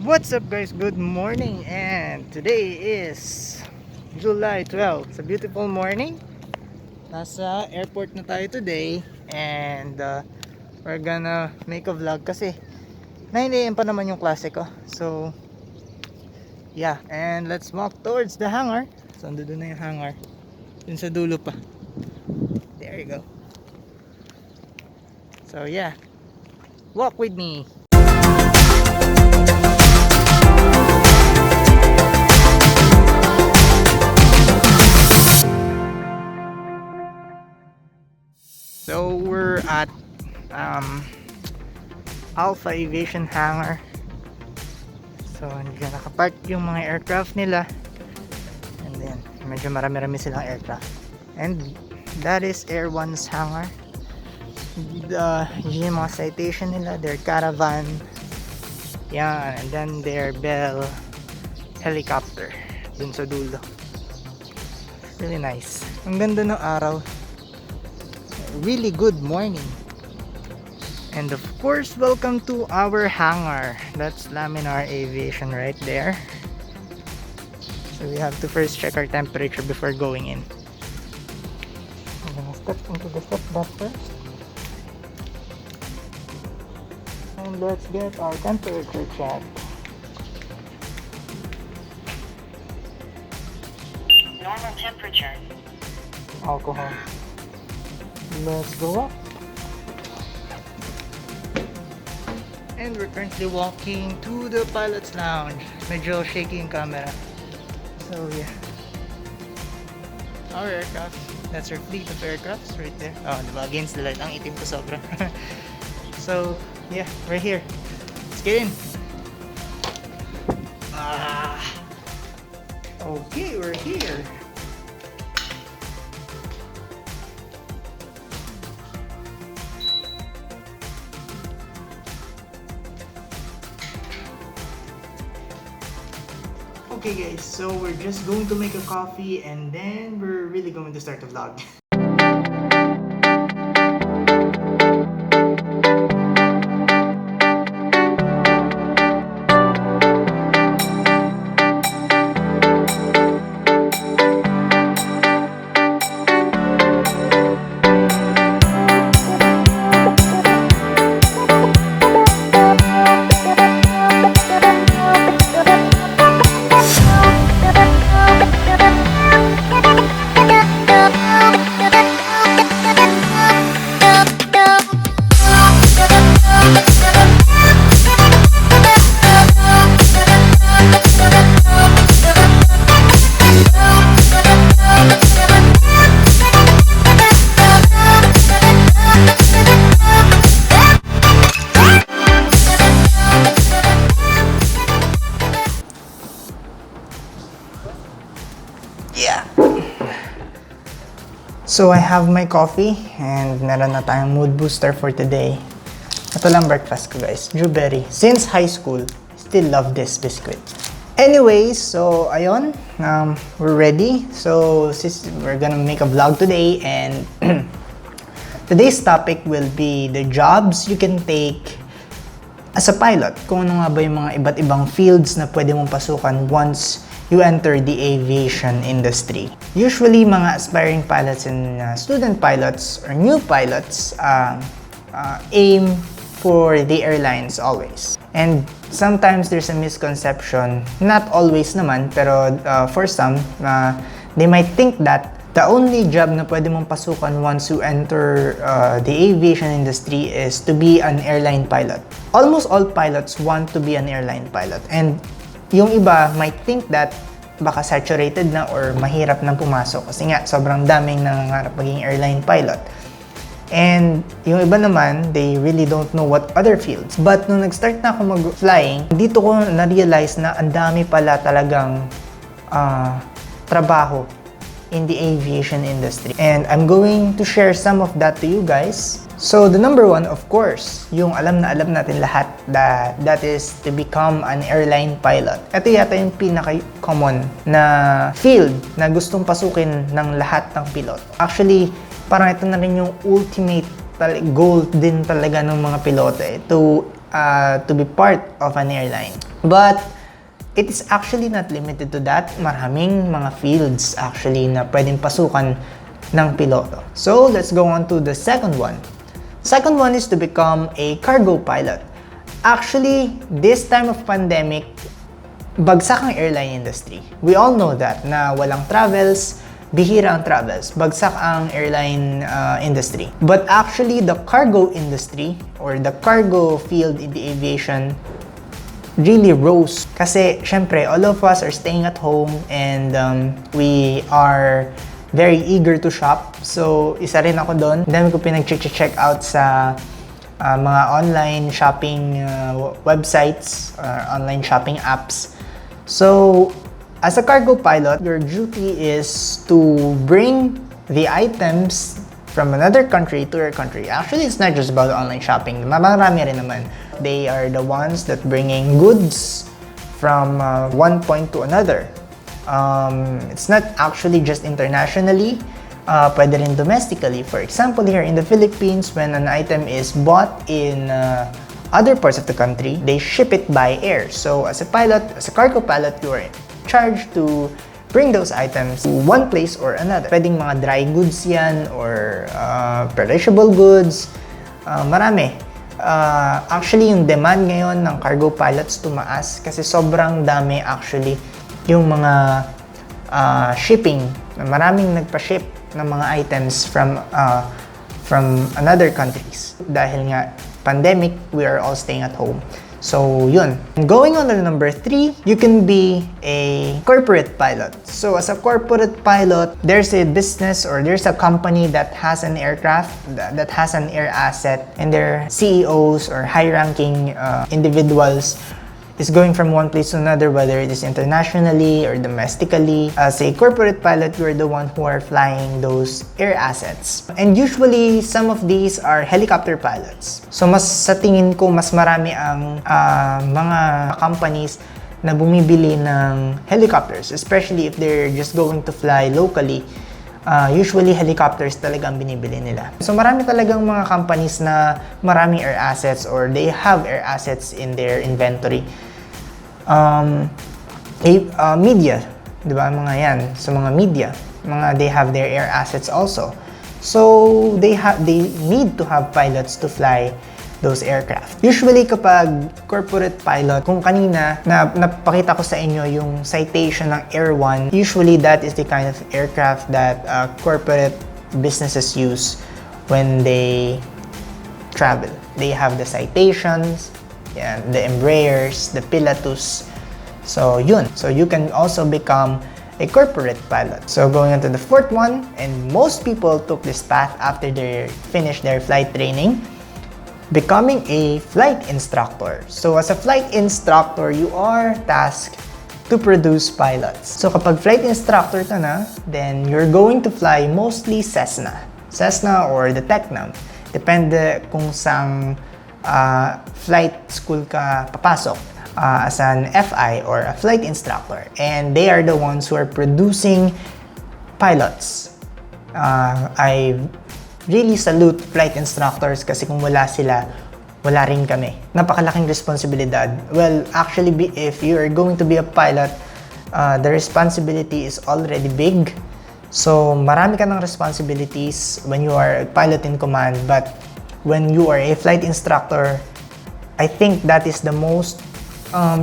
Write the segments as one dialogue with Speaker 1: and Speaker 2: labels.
Speaker 1: What's up guys? Good morning, and today is July 12. It's a beautiful morning. Nasa airport na tayo today, and we're gonna make a vlog kasi 9 AM pa naman yung klase ko. So yeah, and let's walk towards the hangar. So andun na yung hangar, dun sa dulo pa. There you go. So yeah, walk with me. So we're at Alpha Aviation hangar. So nandiyan nakapark yung mga aircraft nila, and then medyo marami-rami silang aircraft, and that is Air 1's hangar. Yun yung mga citation nila, their caravan, yan, and then their Bell helicopter dun sa dulo. Really nice, ang ganda ng araw. Really good morning. And of course, welcome to our hangar. That's Laminar Aviation right there. So we have to first check our temperature before going in. I'm gonna step into the step back first, and let's get our temperature check.
Speaker 2: Normal temperature.
Speaker 1: Alcohol. Let's go up. And we're currently walking to the pilot's lounge. Medyo shaky yung camera. So yeah. Our aircraft. That's our fleet of aircrafts right there. Oh, diba? Against the light. Ang itim ko sobra. So yeah, we're here. Let's get in. Okay, we're here. Okay guys, so we're just going to make a coffee, and then we're really going to start the vlog. Yeah. So I have my coffee, and meron na tayong mood booster for today. Ito lang breakfast ko guys, blueberry. Since high school, still love this biscuit. Anyways, so ayun, we're ready. So we're gonna make a vlog today, and today's topic will be the jobs you can take as a pilot. Kung ano nga ba yung mga iba't ibang fields na pwede mong pasukan once you enter the aviation industry. Usually, mga aspiring pilots and student pilots or new pilots aim for the airlines always. And sometimes there's a misconception, not always naman, pero for some, they might think that the only job na pwede mong pasukan once you enter the aviation industry is to be an airline pilot. Almost all pilots want to be an airline pilot, and yung iba might think that baka saturated na or mahirap nang pumasok kasi nga sobrang daming nangangarap maging airline pilot. And yung iba naman, they really don't know what other fields. But nung nag-start na ako mag-flying, dito ko na-realize na ang dami pala talagang trabaho in the aviation industry. And I'm going to share some of that to you guys. So the number one, of course, yung alam natin lahat, that is to become an airline pilot. Ito yata yung pinaka-common na field na gustong pasukin ng lahat ng pilot. Actually, parang ito na rin yung ultimate goal din talaga ng mga piloto to to be part of an airline. But it is actually not limited to that. Maraming mga fields actually na pwedeng pasukan ng piloto. So let's go on to the second one. Second one is to become a cargo pilot. Actually, this time of pandemic, bagsak ang airline industry. We all know that na walang travels, bihira ang travels, bagsak ang airline industry. But actually, the cargo industry or the cargo field in the aviation really rose. Kasi, syempre, all of us are staying at home and we are very eager to shop. So, isa rin ako doon. Dami ko pinag-check out sa mga online shopping websites, online shopping apps. So, as a cargo pilot, your duty is to bring the items from another country to your country. Actually, it's not just about online shopping. Marami rin naman. They are the ones that bringing goods from one point to another. It's not actually just internationally, pwede rin domestically. For example, here in the Philippines, when an item is bought in other parts of the country, they ship it by air. So as a pilot, as a cargo pilot, you are charged to bring those items to one place or another. Pwedeng mga dry goods yan or perishable goods. Marami. Actually, yung demand ngayon ng cargo pilots tumaas kasi sobrang dami actually yung mga shipping. Maraming nagpa-ship ng mga items from another countries. Dahil nga pandemic, we are all staying at home. So, yun. Going on to number 3, you can be a corporate pilot. So, as a corporate pilot, there's a business or there's a company that has an aircraft, that has an air asset, and their CEOs or high-ranking individuals is going from one place to another, whether it is internationally or domestically. As a corporate pilot, you're the one who are flying those air assets. And usually, some of these are helicopter pilots. So, sa tingin ko, mas marami ang mga companies na bumibili ng helicopters, especially if they're just going to fly locally. Usually, helicopters talaga ang binibili nila. So, marami talagang mga companies na maraming air assets or they have air assets in their inventory. Media, di ba? Mga yan. So, mga media, they have their air assets also. So, they need to have pilots to fly those aircraft. Usually, kapag corporate pilot, kung kanina napakita ko sa inyo yung citation ng Air 1, usually that is the kind of aircraft that corporate businesses use when they travel. They have the citations, the Embraers, the Pilatus. So, yun. So, you can also become a corporate pilot. So, going on to the fourth one, and most people took this path after they finished their flight training, becoming a flight instructor. So, as a flight instructor, you are tasked to produce pilots. So, kapag flight instructor ka na, then you're going to fly mostly Cessna or the Tecnam. Depende kung sang flight school ka papasok as an FI or a flight instructor. And they are the ones who are producing pilots. I really salute flight instructors kasi kung wala sila, wala rin kami. Napakalaking responsibilidad. Well, actually, if you are going to be a pilot, the responsibility is already big. So, marami ka ng responsibilities when you are a pilot in command. But when you are a flight instructor, I think that is the most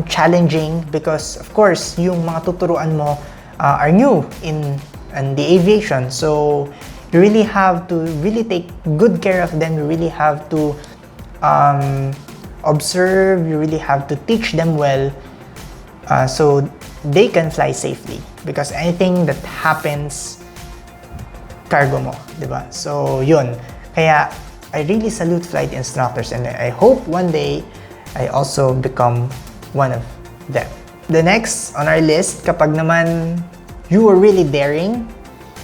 Speaker 1: challenging because, of course, yung mga tuturuan mo are new in the aviation. So, you really have to really take good care of them. You really have to observe. You really have to teach them well so they can fly safely. Because anything that happens, cargo mo, di ba? So, yun. Kaya, I really salute flight instructors and I hope one day I also become one of them. The next on our list, kapag naman you are really daring,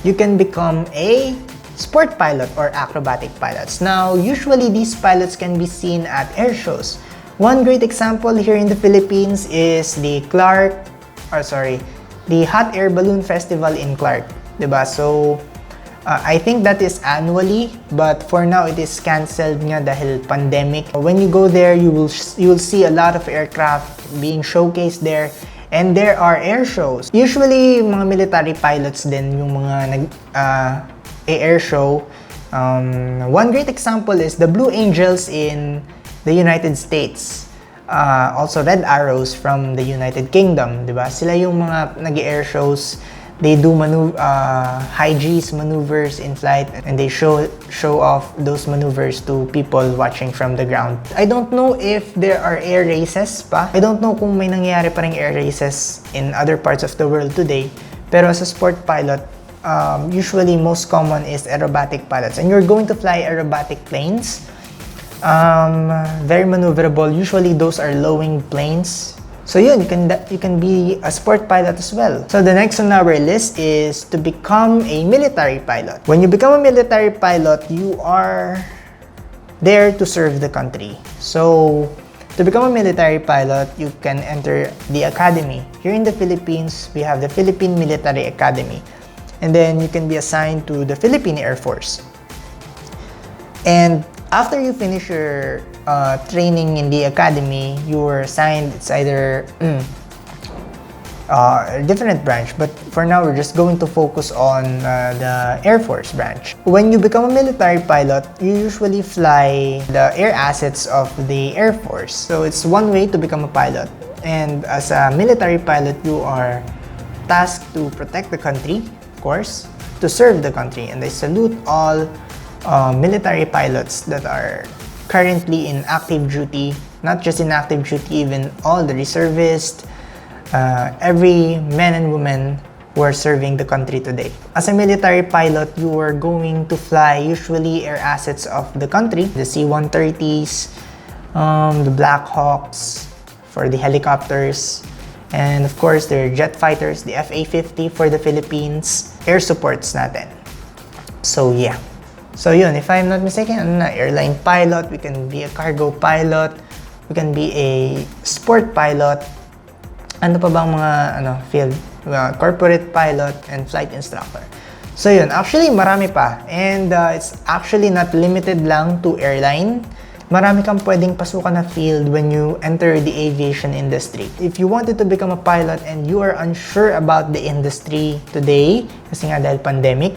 Speaker 1: you can become a sport pilot or acrobatic pilots. Now, usually these pilots can be seen at air shows. One great example here in the Philippines is the Hot Air Balloon Festival in Clark, diba? So, I think that is annually, but for now it is cancelled nga dahil pandemic. When you go there, you will see a lot of aircraft being showcased there, and there are air shows. Usually mga military pilots din yung mga air show. One great example is the Blue Angels in the United States. Also Red Arrows from the United Kingdom, 'di ba? Sila yung mga nag-air shows. They do high G's maneuvers in flight, and they show off those maneuvers to people watching from the ground. I don't know if there are air races pa. I don't know kung may nangyayari pa ring air races in other parts of the world today. Pero as a sport pilot, usually most common is aerobatic pilots. And you're going to fly aerobatic planes. Very maneuverable. Usually those are low-wing planes. So yun, you can be a sport pilot as well. So the next on our list is to become a military pilot. When you become a military pilot, you are there to serve the country. So to become a military pilot, you can enter the academy. Here in the Philippines, we have the Philippine Military Academy. And then you can be assigned to the Philippine Air Force. And after you finish your training in the academy, you were assigned, it's either a different branch, but for now we're just going to focus on the Air Force branch. When you become a military pilot, you usually fly the air assets of the Air Force. So it's one way to become a pilot. And as a military pilot, you are tasked to protect the country, of course, to serve the country. And I salute all military pilots that are currently in active duty, not just in active duty, even all the reservists, every man and woman who are serving the country today. As a military pilot, you are going to fly usually air assets of the country, the C-130s, the Black Hawks for the helicopters, and of course their jet fighters, the F-A-50 for the Philippines, air supports natin. So yeah. So yun, if I'm not mistaken, airline pilot, we can be a cargo pilot, we can be a sport pilot. Ano pa bang mga field? Corporate pilot and flight instructor. So yun, actually marami pa. And it's actually not limited lang to airline. Marami kang pwedeng pasukan na field when you enter the aviation industry. If you wanted to become a pilot and you are unsure about the industry today, kasi nga dahil pandemic,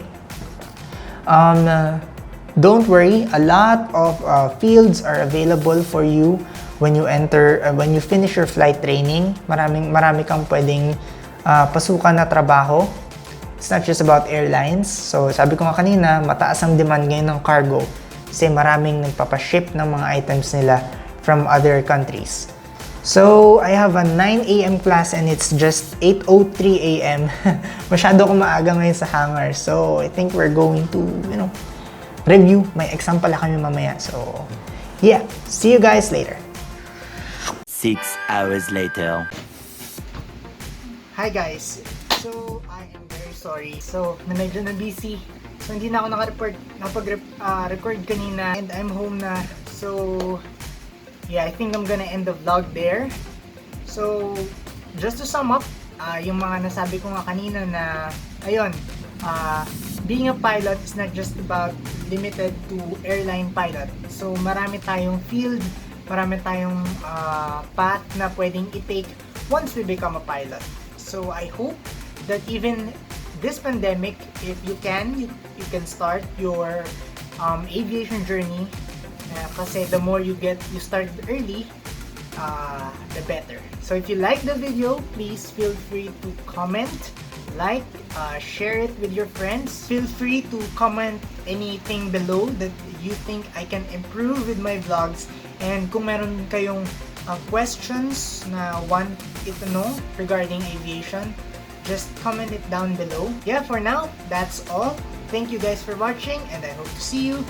Speaker 1: don't worry, a lot of fields are available for you when you when you finish your flight training. Marami kang pwedeng pasukan na trabaho. It's not just about airlines. So sabi ko nga kanina, mataas ang demand ngayon ng cargo kasi maraming nagpapaship ng mga items nila from other countries. So I have a 9 a.m. class and it's just 8:03 a.m. Masyado akong maaga ngayon sa hangar. So I think we're going to, review. May exam pala kami mamaya. So, yeah. See you guys later.
Speaker 3: 6 hours later.
Speaker 1: Hi guys. So, I am very sorry. So, medyo na busy. So, hindi na ako nakapag-record kanina. And I'm home na. So, yeah, I think I'm gonna end the vlog there. So, just to sum up, yung mga nasabi ko nga kanina na, ayun, being a pilot is not just about limited to airline pilot. So marami tayong field, marami tayong path na pwedeng i-take once we become a pilot. So I hope that even this pandemic, if you can start your aviation journey. Kasi the more you start early, the better. So if you like the video, please feel free to comment, like, share it with your friends. Feel free to comment anything below that you think I can improve with my vlogs. And kung meron kayong questions na want it to know regarding aviation, just comment it down below. Yeah, for now, that's all. Thank you guys for watching, and I hope to see you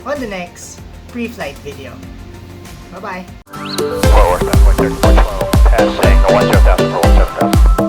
Speaker 1: on the next pre-flight video. Bye-bye.
Speaker 4: Passing 1 0,000 for 1 0,000.